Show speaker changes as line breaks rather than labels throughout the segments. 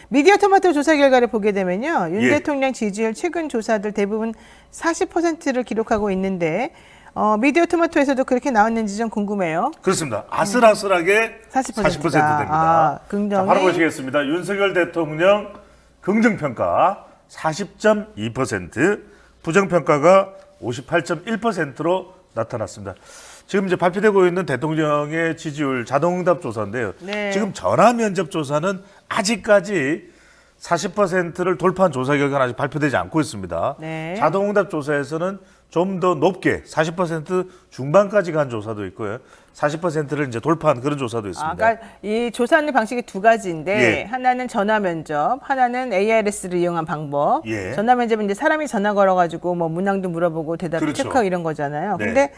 미디어 토마토 조사 결과를 보게 되면요. 윤
예.
대통령 지지율 최근 조사들 대부분 40%를 기록하고 있는데 미디어 토마토에서도 그렇게 나왔는지 좀 궁금해요.
그렇습니다. 아슬아슬하게 40% 됩니다.
긍정이.
자, 바로 보시겠습니다. 윤석열 대통령 긍정평가 40.2%, 부정평가가 58.1%로 나타났습니다. 지금 이제 발표되고 있는 대통령의 지지율 자동응답 조사인데요.
네.
지금 전화 면접 조사는 아직까지 40%를 돌파한 조사 결과는 아직 발표되지 않고 있습니다.
네.
자동응답 조사에서는 좀 더 높게 40% 중반까지 간 조사도 있고요. 40%를 이제 돌파한 그런 조사도 있습니다.
그러니까 이 조사하는 방식이 두 가지인데
예.
하나는 전화 면접, 하나는 ARS를 이용한 방법.
예.
전화 면접은 이제 사람이 전화 걸어가지고 뭐 문항도 물어보고 대답
그렇죠.
체크하고 이런 거잖아요.
네.
근데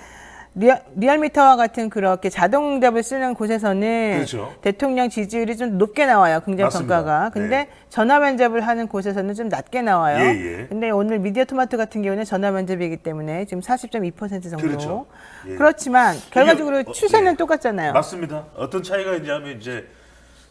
리얼미터와 같은 그렇게 자동응답을 쓰는 곳에서는
그렇죠.
대통령 지지율이 좀 높게 나와요. 긍정평가가.
맞습니다.
근데
네.
전화 면접을 하는 곳에서는 좀 낮게 나와요.
예, 예.
근데 오늘 미디어 토마토 같은 경우는 전화 면접이기 때문에 지금 40.2% 정도.
그렇죠. 예.
그렇지만 결과적으로
이게,
추세는
예.
똑같잖아요.
맞습니다. 어떤 차이가 있냐면 이제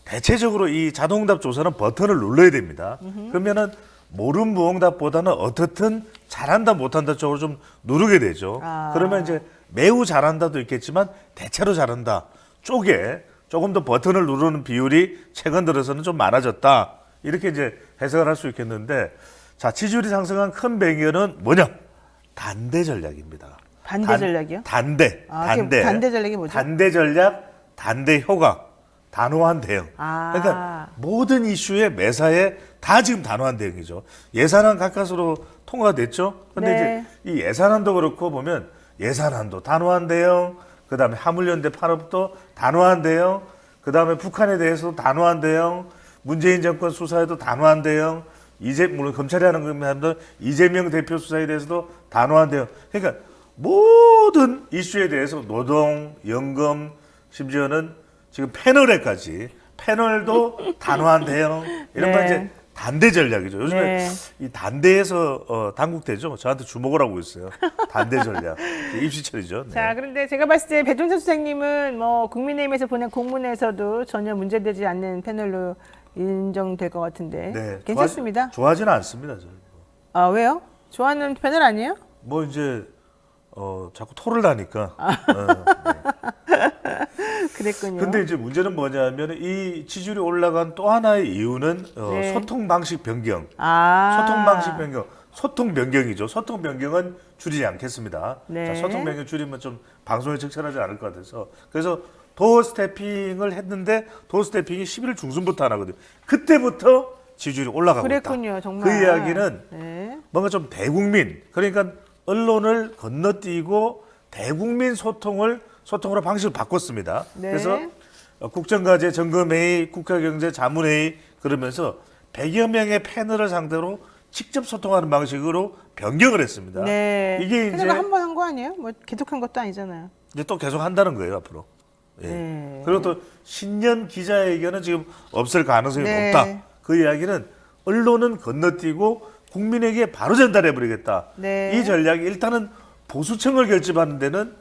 대체적으로 이 자동응답 조사는 버튼을 눌러야 됩니다. 그러면은 모른 무응답보다는 어떻든 잘한다 못한다 쪽으로 좀 누르게 되죠. 그러면 이제 매우 잘한다도 있겠지만 대체로 잘한다 쪽에 조금 더 버튼을 누르는 비율이 최근 들어서는 좀 많아졌다. 이렇게 이제 해석을 할 수 있겠는데, 자, 지지율이 상승한 큰 배경은 뭐냐? 단대 전략입니다.
반대 전략이요?
단대.
그게 단대 전략이 뭐죠?
단대 전략, 단대 효과, 단호한 대응. 그러니까 모든 이슈에 매사에 다 지금 단호한 대응이죠. 예산안 가까스로 통과됐죠. 근데
네.
이제 이 예산안도 그렇고 보면 예산안도 단호한 대응, 그다음에 화물연대 파업도 단호한 대응, 그다음에 북한에 대해서도 단호한 대응, 문재인 정권 수사에도 단호한 대응, 물론 검찰이 하는 겁니다. 이재명 대표 수사에 대해서도 단호한 대응. 그러니까 모든 이슈에 대해서 노동, 연금, 심지어는 지금 패널도 단호한 대응, 이런 건
네.
이제 단대 전략이죠. 요즘에
네.
이 단대에서 당국대죠. 저한테 주목을 하고 있어요. 단대 전략. 입시철이죠. 네.
자, 그런데 제가 봤을 때 배종찬 수석님은 뭐 국민의힘에서 보낸 공문에서도 전혀 문제되지 않는 패널로 인정될 것 같은데
네,
괜찮습니다.
좋아하지는 않습니다. 저는.
아, 왜요? 좋아하는 패널 아니에요?
뭐 이제 자꾸 토를 하니까.
그랬군요.
근데 이제 문제는 뭐냐면 이 지지율이 올라간 또 하나의 이유는
네.
소통 방식 변경.
아.
소통 방식 변경. 소통 변경이죠. 소통 변경은 줄이지 않겠습니다.
네.
자, 소통 변경 줄이면 좀 방송에 적절하지 않을 것 같아서. 그래서 도어 스태핑을 했는데 도어 스태핑이 11월 중순부터 안 하거든요. 그때부터 지지율이 올라가고
그랬군요,
있다.
정말.
그 이야기는
네.
뭔가 좀 대국민, 그러니까 언론을 건너뛰고 대국민 소통으로 방식을 바꿨습니다.
네.
그래서 국정과제 점검회의, 국가경제 자문회의 그러면서 100여 명의 패널을 상대로 직접 소통하는 방식으로 변경을 했습니다.
네.
이게 이제
한 번 한 거 아니에요? 뭐 계속한 것도 아니잖아요.
이제 또 계속 한다는 거예요, 앞으로. 예.
네.
그리고 또 신년 기자회견은 지금 없을 가능성이
네.
높다. 그 이야기는 언론은 건너뛰고 국민에게 바로 전달해 버리겠다.
네.
이 전략이 일단은 보수층을 결집하는 데는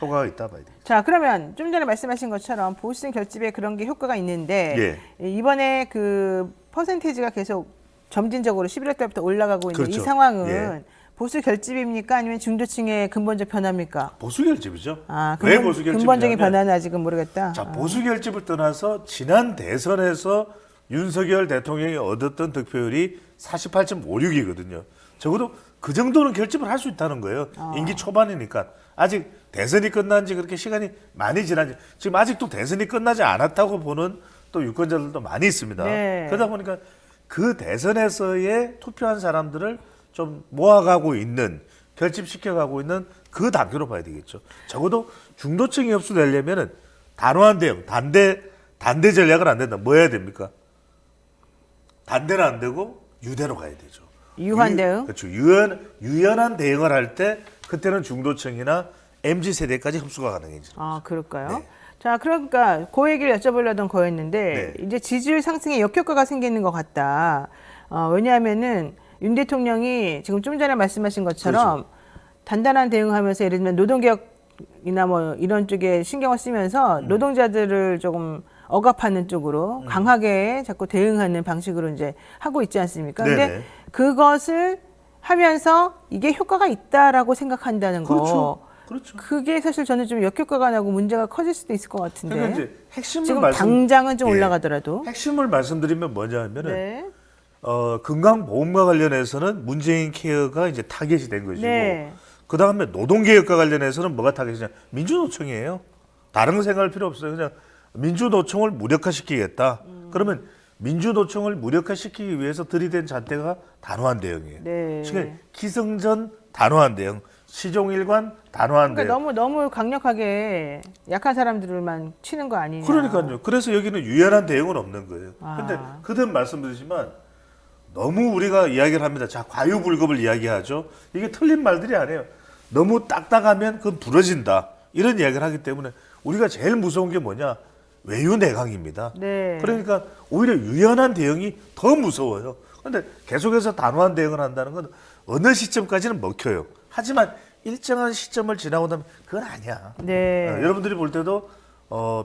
효과가 있다 봐야 돼요.
자, 그러면 좀 전에 말씀하신 것처럼 보수층 결집에 그런 게 효과가 있는데 이번에 그 퍼센테이지가 계속 점진적으로 11월 달부터 올라가고 있는
그렇죠.
이 상황은
예.
보수 결집입니까? 아니면 중도층의 근본적 변화입니까?
보수 결집이죠.
아,
왜 보수 결집이냐면
근본적인 변화는 아직은 모르겠다.
자, 보수 결집을 떠나서 지난 대선에서 윤석열 대통령이 얻었던 득표율이 48.56이거든요. 적어도 그 정도는 결집을 할 수 있다는 거예요. 임기 초반이니까. 아직 대선이 끝난 지 그렇게 시간이 많이 지나지. 지금 아직도 대선이 끝나지 않았다고 보는 또 유권자들도 많이 있습니다.
네.
그러다 보니까 그 대선에서의 투표한 사람들을 좀 모아가고 있는, 결집시켜가고 있는 그 단계로 봐야 되겠죠. 적어도 중도층이 흡수되려면은 단호한 대응, 단대 전략은 안 된다. 뭐 해야 됩니까? 단대는 안 되고 유대로 가야 되죠.
유한 대응?
그렇죠. 유연한 대응을 할 때 그때는 중도층이나 MZ 세대까지 흡수가 가능해지죠.
아, 그럴까요?
네.
자, 그러니까 그 얘기를 여쭤보려던 거였는데
네.
이제 지지율 상승에 역효과가 생기는 것 같다. 왜냐하면은 윤 대통령이 지금 좀 전에 말씀하신 것처럼
그렇죠.
단단한 대응하면서 예를 들면 노동개혁이나 뭐 이런 쪽에 신경을 쓰면서 노동자들을 조금 억압하는 쪽으로 강하게 자꾸 대응하는 방식으로 이제 하고 있지 않습니까? 근데
네네.
그것을 하면서 이게 효과가 있다라고 생각한다는 거.
그렇죠. 그렇죠.
그게 사실 저는 좀 역효과가 나고 문제가 커질 수도 있을 것 같은데.
그러니까 이제 핵심을
지금 당장은 좀
예.
올라가더라도.
핵심을 말씀드리면 뭐냐면은
네.
건강보험과 관련해서는 문재인 케어가 이제 타겟이 된 것이고
네.
그 다음에 노동개혁과 관련해서는 뭐가 타겟이냐 민주노총이에요. 다른 거 생각할 필요 없어요. 그냥 민주노총을 무력화시키겠다. 그러면 민주노총을 무력화시키기 위해서 들이댄 잣대가 단호한 대응이에요.
네.
지금 기승전 단호한 대응, 시종일관 단호한
그러니까
대응.
너무 강력하게 약한 사람들만 치는 거 아니냐.
그러니까요. 그래서 여기는 유연한 대응은 없는 거예요.
아.
근데 그든 말씀드리지만 너무 우리가 이야기를 합니다. 자, 과유불급을 이야기하죠. 이게 틀린 말들이 아니에요. 너무 딱딱하면 그건 부러진다. 이런 이야기를 하기 때문에 우리가 제일 무서운 게 뭐냐? 외유내강입니다.
네.
그러니까 오히려 유연한 대응이 더 무서워요. 그런데 계속해서 단호한 대응을 한다는 건 어느 시점까지는 먹혀요. 하지만 일정한 시점을 지나고 나면 그건 아니야.
네.
여러분들이 볼 때도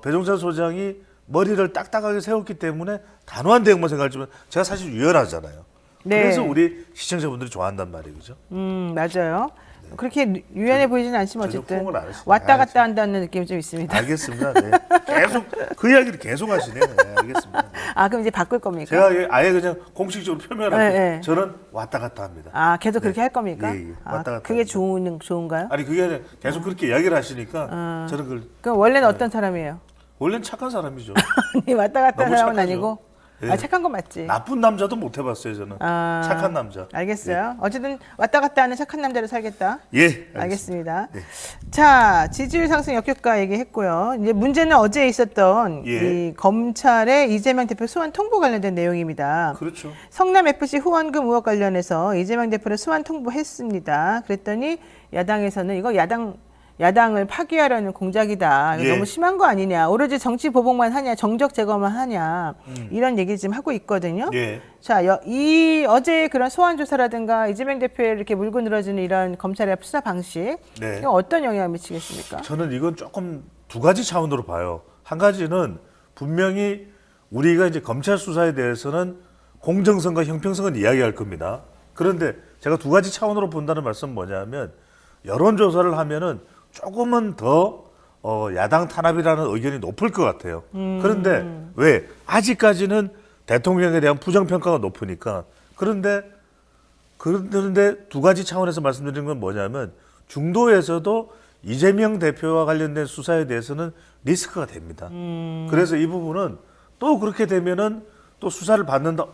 배종찬 소장이 머리를 딱딱하게 세웠기 때문에 단호한 대응만 생각하지만 제가 사실 유연하잖아요.
네.
그래서 우리 시청자분들이 좋아한단 말이에요. 그죠?
맞아요. 그렇게 유연해 보이지는 않지만
전혀
어쨌든
포옹을 안 했습니다.
왔다 갔다 한다는 느낌이 좀 있습니다.
알겠습니다. 네. 계속 그 이야기를 계속 하시네요. 네, 알겠습니다. 네.
아, 그럼 이제 바꿀 겁니까?
제가 아예 그냥 공식적으로 표명할게요.
네, 네.
저는 왔다 갔다 합니다.
아, 계속 그렇게 할 겁니까?
예, 예.
아,
왔다 갔다
그게
합니다.
좋은가요?
아니 그게 아니라 계속 그렇게 이야기를 하시니까 저는 그걸
그럼 원래는 어떤 사람이에요?
원래는 착한 사람이죠.
아니, 왔다 갔다
너무
사람은
착하죠.
아니고?
예.
아, 착한 건 맞지.
나쁜 남자도 못 해봤어요 저는.
아,
착한 남자.
알겠어요. 어쨌든 왔다 갔다 하는 착한 남자로 살겠다.
예.
알겠습니다.
네.
자, 지지율 상승 역효과 얘기했고요. 이제 문제는 어제 있었던
예.
이 검찰의 이재명 대표 소환 통보 관련된 내용입니다.
그렇죠.
성남 FC 후원금 의혹 관련해서 이재명 대표를 소환 통보했습니다. 그랬더니 야당에서는 이거 야당을 파기하려는 공작이다. 이거
예.
너무 심한 거 아니냐. 오로지 정치 보복만 하냐, 정적 제거만 하냐. 이런 얘기 지금 하고 있거든요.
예.
자, 이 어제 그런 소환 조사라든가 이재명 대표에 이렇게 물고 늘어지는 이런 검찰의 수사 방식,
네.
이거 어떤 영향을 미치겠습니까?
저는 이건 조금 두 가지 차원으로 봐요. 한 가지는 분명히 우리가 이제 검찰 수사에 대해서는 공정성과 형평성은 이야기할 겁니다. 그런데 제가 두 가지 차원으로 본다는 말씀은 뭐냐면 여론조사를 하면은 조금은 더 야당 탄압이라는 의견이 높을 것 같아요. 그런데 왜? 아직까지는 대통령에 대한 부정평가가 높으니까. 그런데 두 가지 차원에서 말씀드리는 건 뭐냐면 중도에서도 이재명 대표와 관련된 수사에 대해서는 리스크가 됩니다. 그래서 이 부분은 또 그렇게 되면은 또 수사를 받는다.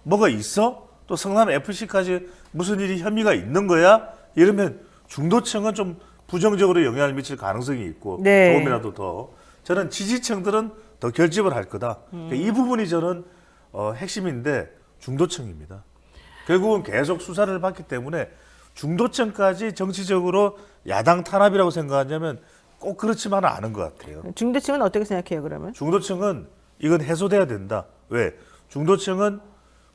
뭐가 있어? 또 성남 FC까지 무슨 일이 혐의가 있는 거야? 이러면 중도층은 좀 부정적으로 영향을 미칠 가능성이 있고
네.
조금이라도 더 저는 지지층들은 더 결집을 할 거다. 그러니까 이 부분이 저는 핵심인데 중도층입니다. 결국은 계속 수사를 받기 때문에 중도층까지 정치적으로 야당 탄압이라고 생각하냐면 꼭 그렇지만은 않은 것 같아요.
중도층은 어떻게 생각해요, 그러면?
중도층은 이건 해소돼야 된다. 왜? 중도층은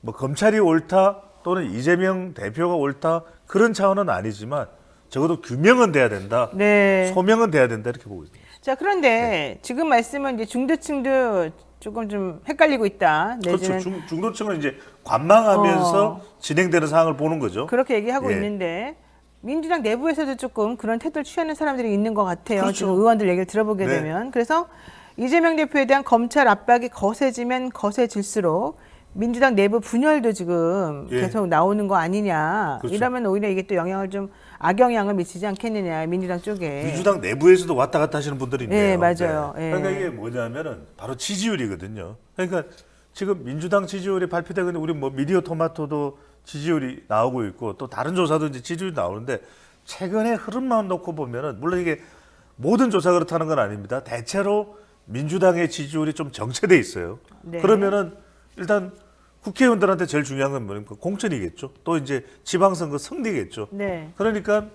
뭐 검찰이 옳다 또는 이재명 대표가 옳다 그런 차원은 아니지만 적어도 규명은 돼야 된다.
네.
소명은 돼야 된다 이렇게 보고 있습니다.
자, 그런데 지금 말씀은 이제 중도층도 조금 좀 헷갈리고 있다. 내지는
그렇죠. 중도층은 이제 관망하면서 진행되는 상황을 보는 거죠.
그렇게 얘기하고
예.
있는데 민주당 내부에서도 조금 그런 태도를 취하는 사람들이 있는 것 같아요.
그렇죠.
지금 의원들 얘기를 들어보게
네.
되면. 그래서 이재명 대표에 대한 검찰 압박이 거세지면 거세질수록 민주당 내부 분열도 지금
예.
계속 나오는 거 아니냐.
그렇죠.
이러면 오히려 이게 또 영향을 좀 악영향을 미치지 않겠느냐. 민주당 쪽에.
민주당 내부에서도 왔다 갔다 하시는 분들이 있네요.
네, 맞아요. 예.
그러니까 이게 뭐냐면은 바로 지지율이거든요. 그러니까 지금 민주당 지지율이 발표되고 있는데 우리 뭐 미디어 토마토도 지지율이 나오고 있고 또 다른 조사도 이제 지지율이 나오는데 최근의 흐름만 놓고 보면은 물론 이게 모든 조사가 그렇다는 건 아닙니다. 대체로 민주당의 지지율이 좀 정체돼 있어요.
네.
그러면은 일단 국회의원들한테 제일 중요한 건 뭡니까? 공천이겠죠. 또 이제 지방선거 승리겠죠.
네.
그러니까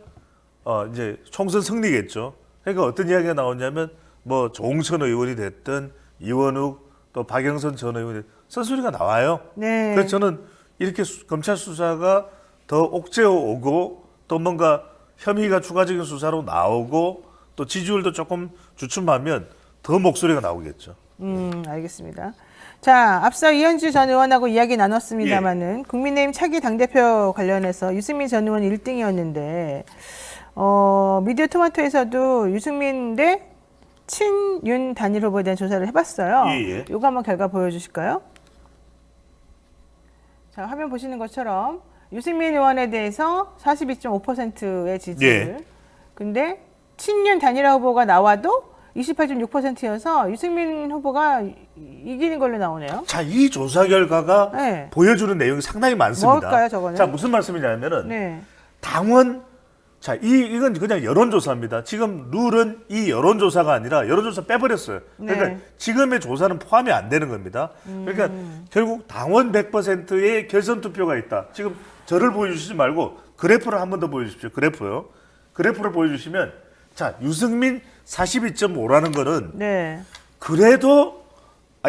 이제 총선 승리겠죠. 그러니까 어떤 이야기가 나오냐면 뭐 조홍천 의원이 됐든 이원욱 또 박영선 전 의원이 됐든 선수리가 나와요.
네.
그래서 저는 이렇게 검찰 수사가 더 옥죄어 오고 또 뭔가 혐의가 추가적인 수사로 나오고 또 지지율도 조금 주춤하면 더 목소리가 나오겠죠.
알겠습니다. 자, 앞서 이현주 전 의원하고 이야기 나눴습니다만은 국민의힘 차기 당대표 관련해서 유승민 전 의원 1등이었는데 미디어 토마토에서도 유승민 대 친윤 단일 후보에 대한 조사를 해봤어요. 요거 한번 결과 보여주실까요? 자, 화면 보시는 것처럼 유승민 의원에 대해서 42.5%의 지지를. 근데 친윤 단일화 후보가 나와도 28.6%여서 유승민 후보가 이기는 걸로 나오네요.
자, 이 조사 결과가 보여주는 내용이 상당히 많습니다.
뭘까요, 저거는?
자, 무슨 말씀이냐면은 당원 자, 이건 그냥 여론조사입니다. 지금 룰은 이 여론조사가 아니라 여론조사 빼버렸어요. 그러니까 지금의 조사는 포함이 안 되는 겁니다. 그러니까 결국 당원 100%의 결선 투표가 있다. 지금 저를 보여주시지 말고 그래프를 한 번 더 보여주십시오. 그래프요. 그래프를 보여주시면 자, 유승민 42.5라는 거는 그래도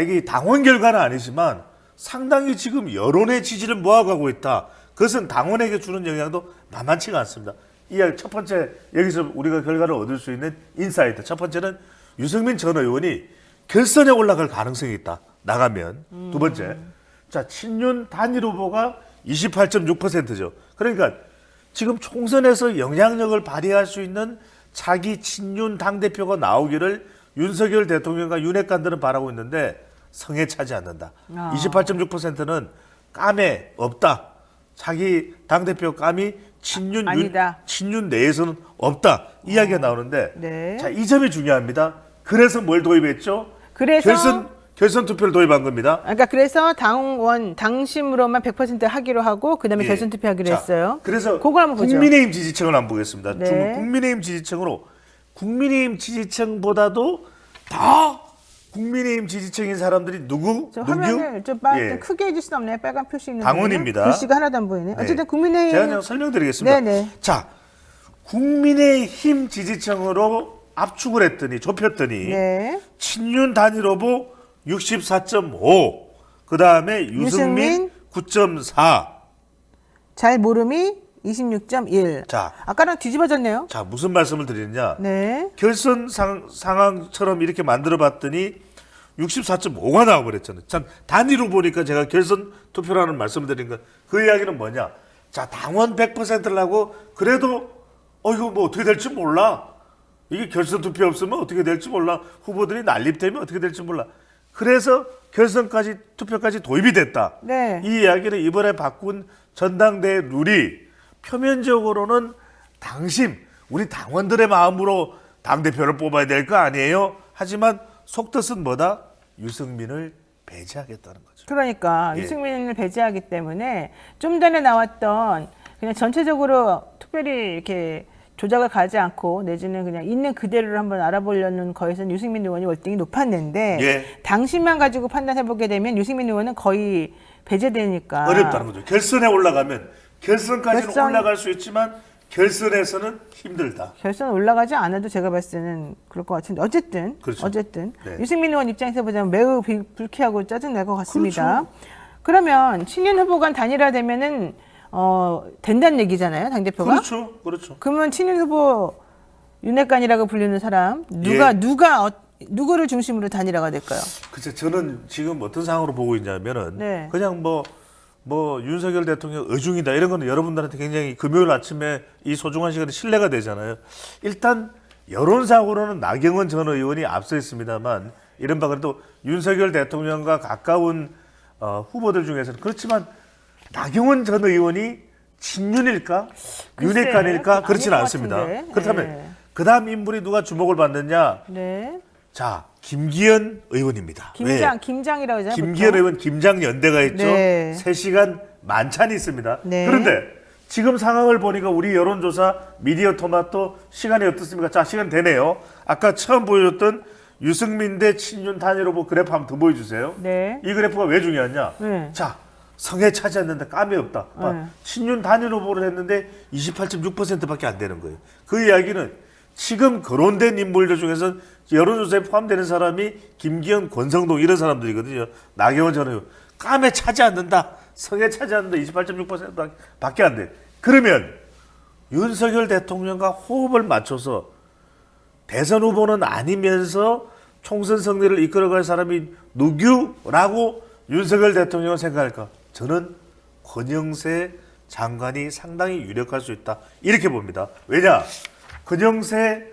이게 당원 결과는 아니지만 상당히 지금 여론의 지지를 모아가고 있다. 그것은 당원에게 주는 영향도 만만치가 않습니다. 이 첫 번째 여기서 우리가 결과를 얻을 수 있는 인사이트. 첫 번째는 유승민 전 의원이 결선에 올라갈 가능성이 있다. 나가면. 두 번째, 자 친윤 단일 후보가 28.6%죠. 그러니까 지금 총선에서 영향력을 발휘할 수 있는 차기 친윤 당대표가 나오기를 윤석열 대통령과 윤핵관들은 바라고 있는데 성에 차지 않는다. 28.6%는 감에 없다. 자기 당대표 감이 친윤 내에서는 없다. 이야기가 나오는데 자, 이 점이 중요합니다. 그래서 뭘 도입했죠? 그래서 결선 투표를 도입한 겁니다.
그러니까 그래서 당심으로만 100% 하기로 하고 그다음에 결선 투표하기로 했어요.
그래서
그걸 한번 보죠.
국민의힘 지지층을 한번 보겠습니다. 국민의힘 지지층으로 국민의힘 지지층보다도 더 국민의힘 지지층인 사람들이 누구?
화면을 좀 크게 해줄 수 없나요? 빨간 표시 있는
당원입니다.
글씨가 하나도 안 보이네. 어쨌든 국민의힘
제가 그냥 설명드리겠습니다. 자, 국민의힘 지지층으로 압축을 했더니 좁혔더니 친윤 단일 후보 64.5, 그 다음에 유승민 9.4,
잘 모름이 26.1.
자,
아까랑 뒤집어졌네요.
자, 무슨 말씀을 드리느냐? 결선 상황처럼 이렇게 만들어봤더니 64.5가 나와버렸잖아요. 참 단위로 보니까 제가 결선 투표라는 말씀을 드린 건 그 이야기는 뭐냐? 자, 당원 100%를 하고 그래도 이거 뭐 어떻게 될지 몰라. 이게 결선 투표 없으면 어떻게 될지 몰라. 후보들이 난립되면 어떻게 될지 몰라. 그래서 결선까지 투표까지 도입이 됐다. 이 이야기를 이번에 바꾼 전당대회 룰이 표면적으로는 당심, 우리 당원들의 마음으로 당대표를 뽑아야 될 거 아니에요? 하지만 속뜻은 뭐다? 유승민을 배제하겠다는 거죠.
그러니까 유승민을 배제하기 때문에 좀 전에 나왔던 그냥 전체적으로 특별히 이렇게 조작을 가지 않고 내지는 그냥 있는 그대로를 한번 알아보려는 거에서는 유승민 의원이 월등히 높았는데 당신만 가지고 판단해보게 되면 유승민 의원은 거의 배제되니까
어렵다는 거죠. 결선에 올라가면 결선까지는 올라갈 수 있지만 결선에서는 힘들다.
결선 올라가지 않아도 제가 봤을 때는 그럴 것 같은데 어쨌든 유승민 의원 입장에서 보자면 매우 불쾌하고 짜증날 것 같습니다. 그러면 친윤 후보 간 단일화되면은 된다는 얘기잖아요, 당대표가.
그렇죠.
그러면 친윤 후보 윤핵관이라고 불리는 사람 누구를 중심으로 단일화가 될까요?
글쎄, 저는 지금 어떤 상황으로 보고 있냐면은 그냥 뭐 윤석열 대통령 의중이다 이런 거는 여러분들한테 굉장히 금요일 아침에 이 소중한 시간에 신뢰가 되잖아요. 일단 여론상으로는 나경원 전 의원이 앞서 있습니다만 이른바 그래도 윤석열 대통령과 가까운 후보들 중에서는 그렇지만 나경원 전 의원이 친윤일까? 윤핵관일까? 그렇지는 않습니다. 그렇다면 그 다음 인물이 누가 주목을 받느냐? 자, 김기현 의원입니다.
김장이라고 하잖아요.
김기현 의원 김장 연대가 있죠. 3시간 만찬이 있습니다. 그런데 지금 상황을 보니까 우리 여론조사 미디어 토마토 시간이 어떻습니까? 자, 시간 되네요. 아까 처음 보여줬던 유승민 대 친윤 단일 후보 그래프 한번 더 보여주세요. 이 그래프가 왜 중요하냐? 자, 성에 차지 않는데 감이 없다. 친윤 단일 후보를 했는데 28.6%밖에 안 되는 거예요. 그 이야기는 지금 거론된 인물들 중에서 여론조사에 포함되는 사람이 김기현, 권성동 이런 사람들이거든요. 나경원 전 의원. 감에 차지 않는다. 성에 차지 않는다. 28.6%밖에 안 돼. 그러면 윤석열 대통령과 호흡을 맞춰서 대선 후보는 아니면서 총선 승리를 이끌어갈 사람이 누구라고 윤석열 대통령은 생각할까? 저는 권영세 장관이 상당히 유력할 수 있다. 이렇게 봅니다. 왜냐? 권영세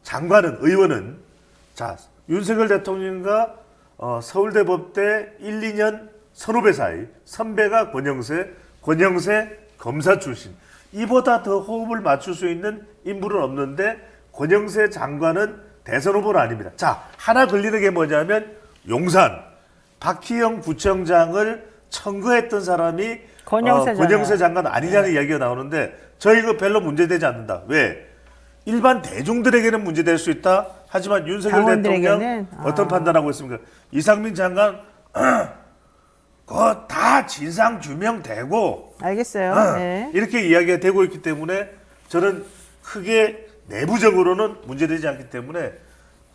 장관은, 의원은, 자, 윤석열 대통령과 서울대 법대 1, 2년 선후배 사이, 선배가 권영세 검사 출신. 이보다 더 호흡을 맞출 수 있는 인물은 없는데 권영세 장관은 대선 후보는 아닙니다. 자, 하나 걸리는 게 뭐냐면 용산 박희영 구청장을 청구했던 사람이 권영세 장관 아니냐는 이야기가 나오는데 저희 이거 별로 문제되지 않는다. 왜? 일반 대중들에게는 문제될 수 있다. 하지만 윤석열 대통령 어떤 판단하고 있습니까? 이상민 장관 그거 다 진상 규명되고
알겠어요. 네.
이렇게 이야기가 되고 있기 때문에 저는 크게 내부적으로는 문제되지 않기 때문에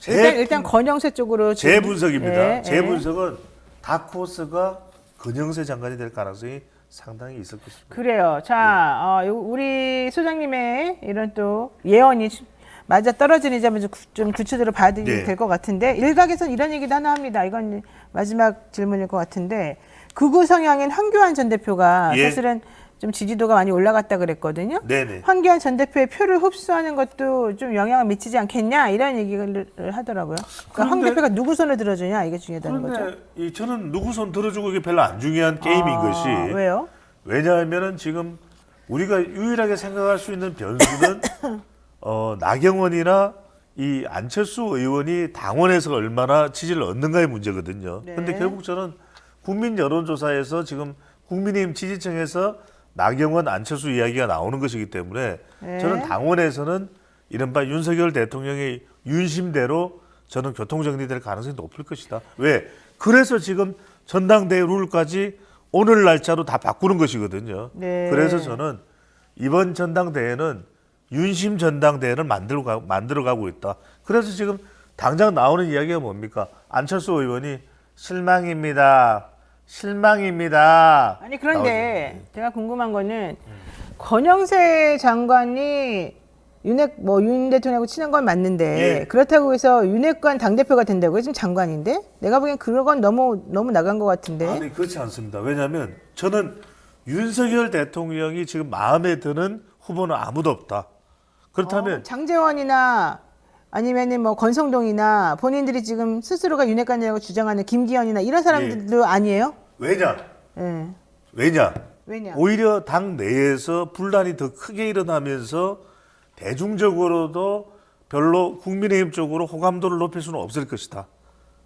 일단 권영세 쪽으로
제 분석입니다.
예,
제 분석은 다크호스가 권영세 장관이 될 가능성이 상당히 있을 것입니다.
그래요. 자, 우리 소장님의 이런 또 예언이 맞아 떨어지는 점을 좀 구체적으로 봐야 될 것 같은데 일각에서는 이런 얘기도 하나 합니다. 이건 마지막 질문일 것 같은데 극우 성향인 황교안 전 대표가 사실은 좀 지지도가 많이 올라갔다 그랬거든요.
네네.
황교안 전 대표의 표를 흡수하는 것도 좀 영향을 미치지 않겠냐 이런 얘기를 하더라고요. 그러니까 황 대표가 누구 손을 들어주냐 이게 중요하다는 거죠.
저는 누구 손 들어주고 이게 별로 안 중요한 게임인 것이
왜요?
왜냐하면은 지금 우리가 유일하게 생각할 수 있는 변수는 나경원이나 이 안철수 의원이 당원에서 얼마나 지지를 얻는가의 문제거든요. 그런데 결국 저는 국민 여론조사에서 지금 국민의힘 지지층에서 나경원, 안철수 이야기가 나오는 것이기 때문에 저는 당원에서는 이른바 윤석열 대통령의 윤심대로 저는 교통정리될 가능성이 높을 것이다. 왜? 그래서 지금 전당대회 룰까지 오늘 날짜로 다 바꾸는 것이거든요. 그래서 저는 이번 전당대회는 윤심 전당대회를 만들어가고 있다. 그래서 지금 당장 나오는 이야기가 뭡니까? 안철수 의원이 실망입니다.
아니 그런데 제가 궁금한 거는 권영세 장관이 윤 대통령하고 친한 건 맞는데 그렇다고 해서 윤핵관 당대표가 된다고요? 지금 장관인데? 내가 보기엔 그건 너무 나간 것 같은데.
아니 그렇지 않습니다. 왜냐하면 저는 윤석열 대통령이 지금 마음에 드는 후보는 아무도 없다. 그렇다면
장제원이나 아니면은 뭐 권성동이나 본인들이 지금 스스로가 윤핵관이라고 주장하는 김기현이나 이런 사람들도 아니에요?
왜냐? 왜냐? 오히려 당 내에서 분란이 더 크게 일어나면서 대중적으로도 별로 국민의힘 쪽으로 호감도를 높일 수는 없을 것이다.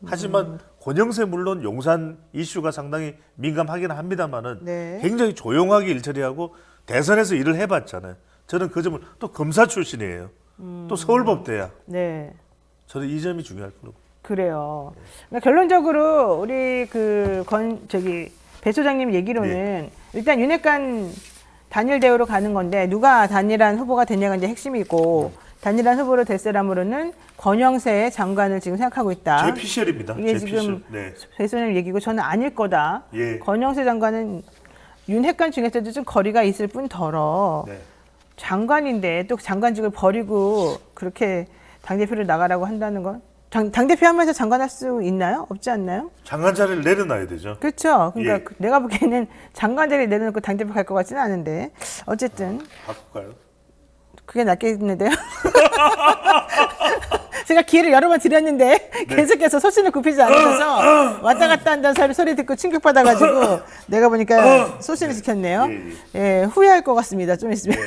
하지만 권영세 물론 용산 이슈가 상당히 민감하긴 합니다만은 굉장히 조용하게 일처리하고 대선에서 일을 해봤잖아요. 저는 그 점을 또 검사 출신이에요. 또 서울법대야. 저는 이 점이 중요할 거라고.
그래요. 그러니까 결론적으로 우리 배 소장님 얘기로는 일단 윤핵관 단일 대우로 가는 건데 누가 단일한 후보가 되냐가 이제 핵심이고 단일한 후보로 될 사람으로는 권영세 장관을 지금 생각하고 있다.
제 피셜입니다.
이게 지금 배 소장님 얘기고 저는 아닐 거다. 권영세 장관은 윤핵관 중에서도 좀 거리가 있을 뿐더러 장관인데 또 장관직을 버리고 그렇게 당대표를 나가라고 한다는 건 당대표 하면서 장관할 수 있나요? 없지 않나요?
장관 자리를 내려놔야 되죠.
그렇죠. 그러니까 내가 보기에는 장관 자리를 내려놓고 당대표 갈 것 같지는 않은데 어쨌든
바꿀까요?
그게 낫겠는데요. 제가 기회를 여러 번 드렸는데 계속해서 소신을 굽히지 않으셔서 왔다 갔다 한다는 소리 듣고 충격받아가지고 내가 보니까 소신을 지켰네요. 후회할 것 같습니다. 좀 있으면.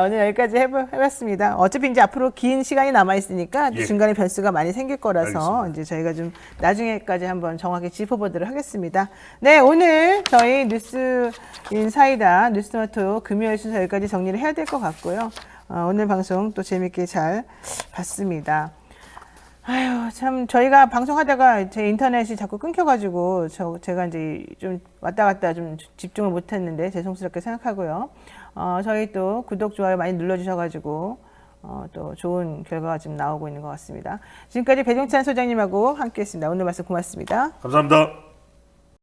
오늘 여기까지 해봤습니다. 어차피 이제 앞으로 긴 시간이 남아있으니까 중간에 변수가 많이 생길 거라서 알겠습니다. 이제 저희가 좀 나중에까지 한번 정확히 짚어보도록 하겠습니다. 네, 오늘 저희 뉴스인 사이다 뉴스토마토 금요일 순서 여기까지 정리를 해야 될 것 같고요. 오늘 방송 또 재밌게 잘 봤습니다. 아유, 참, 저희가 방송하다가 제 인터넷이 자꾸 끊겨가지고, 제가 이제 좀 왔다 갔다 좀 집중을 못했는데, 죄송스럽게 생각하고요. 저희 또 구독, 좋아요 많이 눌러주셔가지고, 또 좋은 결과가 지금 나오고 있는 것 같습니다. 지금까지 배종찬 소장님하고 함께 했습니다. 오늘 말씀 고맙습니다.
감사합니다.